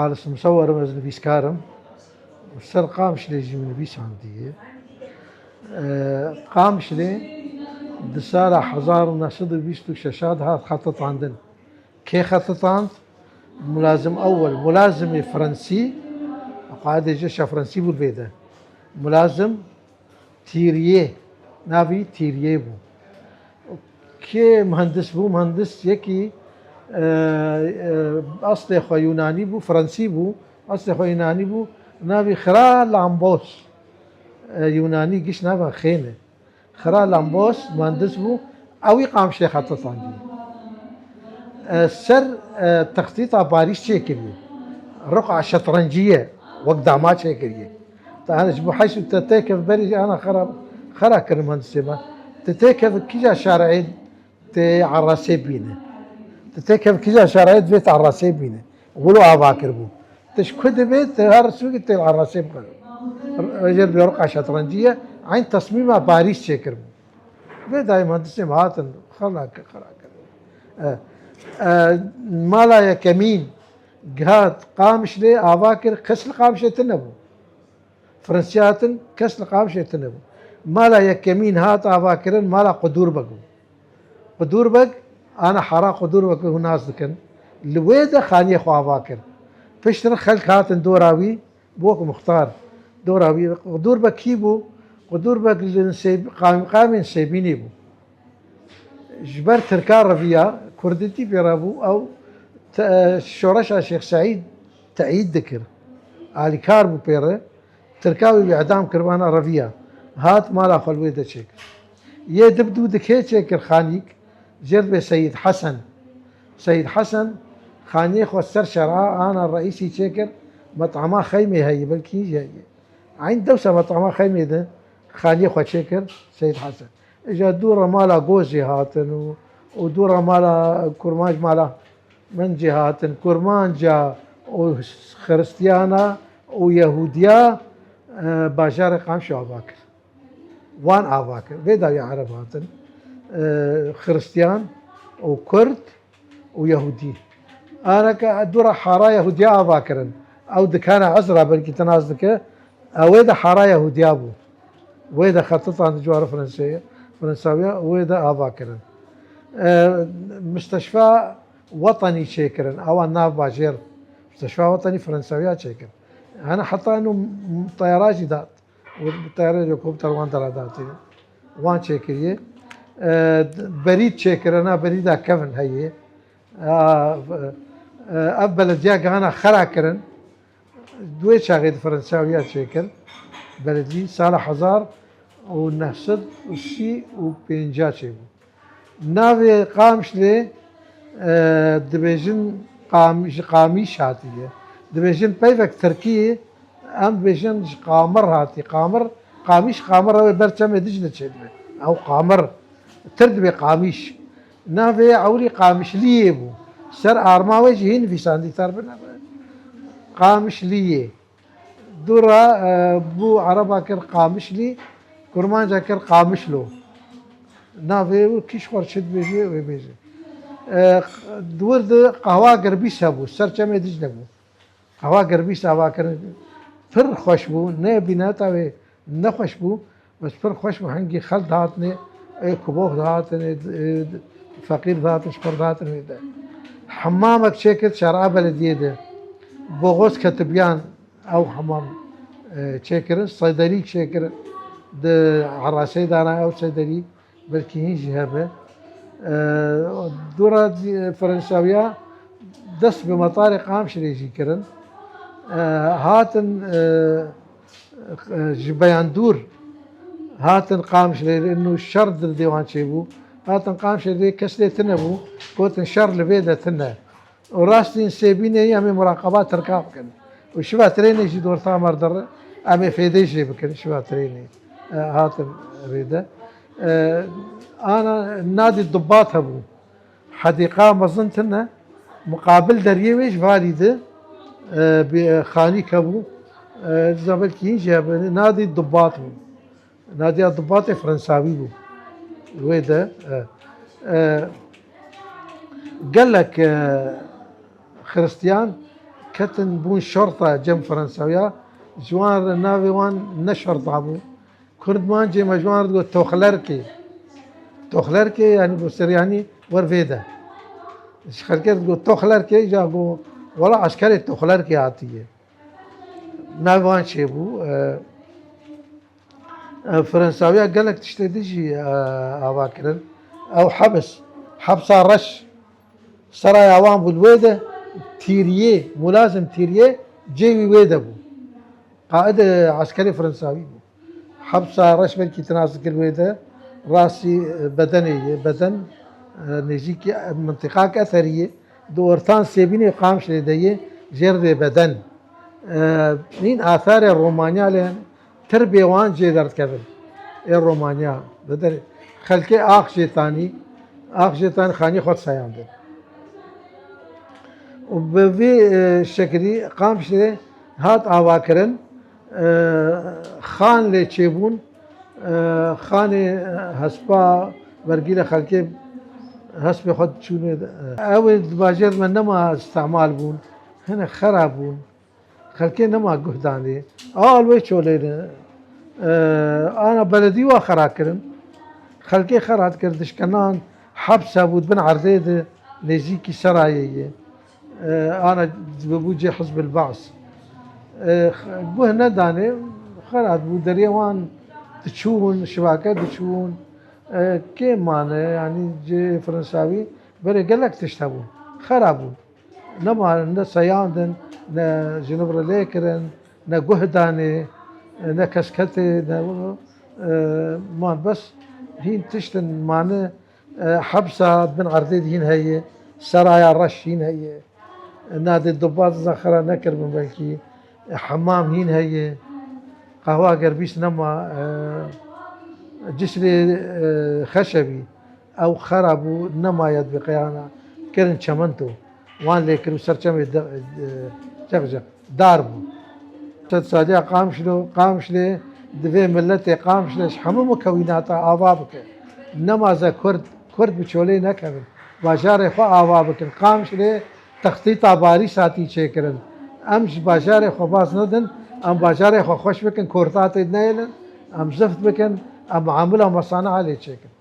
خالص مصور مزن بيسكارم والسر قامش لي يجي من بيس عندي قامش لي دسالة حزار ناشد بيستو شاشاد هات خطط عندنا كي خطط عند ملازم أول ملازم فرنسي قاعدة جيش فرنسي بالبيدة ملازم تيريه نافي تيريه بو كي مهندس بو مهندس يكي أصلي خو يوناني بو فرنسي بو أصلي خو يوناني بو نافي خرا لامبوس يوناني قش نافا خينه خرا لامبوس مهندس بو أوي قام شي خطط عندي سر تخطيط باريس شكلي رقعة شطرنجية وقدامات شكلي أنا جبو حيث تتكف بري أنا خرا كرم مهندسي ما تتكف كيجا شارعين تي عراسي بينه تتكف كيجا شارعين بيت عراسي بينه ولو أباكر بو تشكد بيت هرسوق تي العراسي بقى رجل برقعة شطرنجية عين تصميمها باريس شكل بدا مهندسي هاتن خلا مالا يا كمين جهات قامش لي أباكر كسل قامش تنبو فرنسياتن كسل قامش تنبو مالا يا كمين هات أباكرن مالا قدور بقو قدور بق أنا حرا قدور بق هناس ذكن لويدا خانية خو أباكر فشتر خلق هاتن دوراوي بوك مختار دوراوي قدور بق كيبو قدور بق قام سيبيني بو جبر تركار رفيا كردتي بيرابو أو شورش الشيخ سعيد تأييد ذكر علي كاربو بيره تركاوي بإعدام كربانا رفيا هات مالا خلويدة شكر يدبدو دكي شكر خانيك جرب سيد حسن سيد حسن خانيخ والسر شرعاء أنا الرئيسي شكر مطعما خيمي هي بلكي هي عين دوسة مطعما خيمي ده خانيخ وشكر سيد حسن اجا دورة مالا قوزي هاتن ودورة مالا كرماج مالا من جهات كرمانجا وخريستيانا ويهوديا باجار قام شو أباكر وان أباكر بيدا يا عرب هاتن خريستيان وكرد ويهودي أنا كدورة حارة يهوديا أباكرن أو دكانة عزرة بلكي تنازلك ويدا حارة يهوديا بو ويدا خطط عند جوار فرنساوية ويدا أباكرن مستشفى وطني شكرا او الناف باجير مستشفى وطني فرنساويات شكرا انا حتى انه طيارات جداد والطيارات هليكوبتر وان دراداتي وان شكريه بريد شكرا انا بريد كفن هي بلديا انا خراكرن دوي شاغيد فرنساويات شكر بلدي صالح هزار ونحسد وشي وبينجا شيبو ناوي قامش لي دبيجن قاميش هاتيه دبيجن بيفك تركيه ام بيجن قامر هاتي قامر قاميش قامر برشم دجله شدبه او قامر تردبي قاميش نافي عولي قامش ليبو سر ارما وجهين في ساندي تربنا قامش ليه دورا بو عربا كر قامش لي كرمان جاكر قامش له نافي كيشور شد بيجي وبيجي دورد قهوه قربيس هبو سرچمه دجله بو قهوه قربيس هوا كر فر خوش بو نه بیناتا و نه خوش بو بس فر خوش بو هنگي خل دات نه كبوخ دات نه فقير دات شكر دات نه حمامك شكل شارع بلديه ده بوغوس كتبيان او حمام شكر صيدلي شكر ده عراسي دانا او صيدلي بلكي هي جهبه دورة فرنساوية دس بمطار قام شريجي كرن هاتن جبيان دور هاتن قام شري انه الشرد الديوان شيبو هاتن قام شري كسلي تنبو كوتن شر لبيدا تنا وراستين سيبين هي امي مراقبات تركاب كن وشبه تريني جي دور ثامر در امي فيديجي بكن شبه تريني هاتن ريده أنا نادي الضباط هبو حديقة مظنتنا مقابل دريويش فاليدة بخاني كبو زبل كينجي نادي الضباط هو نادي الضباط فرنساوي بو ويدا قال لك خريستيان كتن بون شرطة جم فرنساوية جوان ناوي وان نشرطة بو كرد مان جي مجوان تقول توخلركي يعني بصير يعني ورفيدة خلكت تقول توخلركي جابو ولا عسكري توخلركي عاتية ناوي وان شيبو فرنساوية قال لك تشتديجي أواكرن أو حبس رش سرايا وان بالويدة تيريه ملازم تيريه جيوي ويدة بو قائد عسكري فرنساوي بو حبس رش بلكي تناسك الويدة راسي بدن نجيكي منطقة أثرية دورتان سيبيني قامش لديه جرد بدن نين آثار الرومانيا لين تربية وان جيدرت كبل الرومانيا بدر خلكي آخ جيتاني خاني خود سياندن وبفي شكلي قامش لي هات آواكرن خان لي تشيبون خاني هسبا برقيلة خلكي هسبا خود شوني أول باجر من نما استعمال بون هنا خرابون خلكي نما قهداني الوي شولينا انا بلدي وخراكرن خلكي خرات كردش كنان حبسه بود بن عرضيد نزيكي سرايي انا بوجي حزب البعث بوهنا داني خرات بود دريوان تشون شباكه تشون كي معنى يعني جي فرنساوي بري قالك تشتبون خرابون نما سياندن نا جنوب ليكرن نا قهداني نا كسكتي نا مان بس هين تشتن معنى حبسة بن عرضيد هين هي سرايا رش هين هي نادي الضباط زخرة نكر من بلكي حمام هين هي قهوة قربيش نما جسري خشبي او خربو نما يد بقيانا كرن شمنتو وان ليكرو سرچم جغجغ داربو تتصادع قامشلي دفي ملتي قامشلش حمو مكونات آوابك نمازا كرد بچولي نكبن باجار خو آوابك قامشلي تخطيطا باري ساتي چيكرن امش باجار خو باز ندن ام باجار خو خوش بكن كورتات نيلن ام زفت بكن ام عامله مصانع علي چيكن